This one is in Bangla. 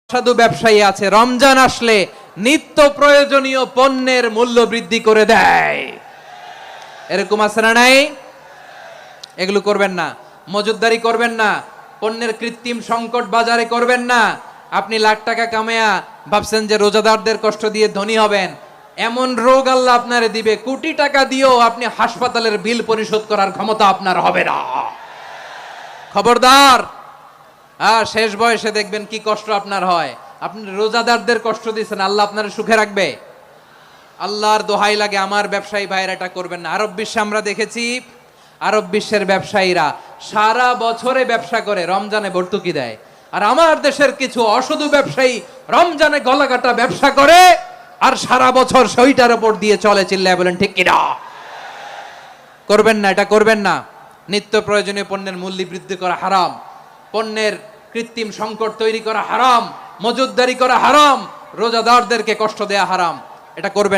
সাধু ব্যবসায়ী আছে রমজান আসলে নিত্য প্রয়োজনীয় পণ্যের মূল্য বৃদ্ধি করে দেয়। এরকম আছে না নাই? এগুলো করবেন না, মজুতদারি করবেন না, পণ্যের কৃত্রিম সংকট বাজারে করবেন না। আপনি লাখ টাকা কামায়া ভাবছেন যে রোজাদারদের কষ্ট দিয়ে ধনী হবেন, এমন রোগ আল্লাহ আপনারে দিবে, কোটি টাকা দিয়েও আপনি হাসপাতালের বিল পরিশোধ করার ক্ষমতা আপনার হবে না। খবরদার। শেষ বয়সে দেখবেন কি কষ্ট আপনার হয়। আপনি রোজাদারদের কষ্ট দিচ্ছেন, আল্লাহ আপনার সুখে রাখবে? আল্লাহর দোহাই লাগে, আমার ব্যবসায়ী ভাইয়েরা এটা করবেন না। আরব বিশ্বে আমরা দেখেছি, আরব বিশ্বের ব্যবসায়ীরা সারা বছরে ব্যবসা করে, রমজানে ভর্তুকি দেয়। আর আমার দেশের কিছু অসাধু ব্যবসায়ী রমজানে গলাকাটা ব্যবসা করে আর সারা বছর সইটার উপর দিয়ে চলে। চিল্লায় বলেন ঠিক কিনা? করবেন না, এটা করবেন না। নিত্য প্রয়োজনীয় পণ্যের মূল্য বৃদ্ধি করা হারাম, পণ্যের কৃত্রিম সংকট তৈরি করা হারাম, মজুতদারি করা হারাম, রোজাদারদেরকে কষ্ট দেয়া হারাম। এটা করবেন।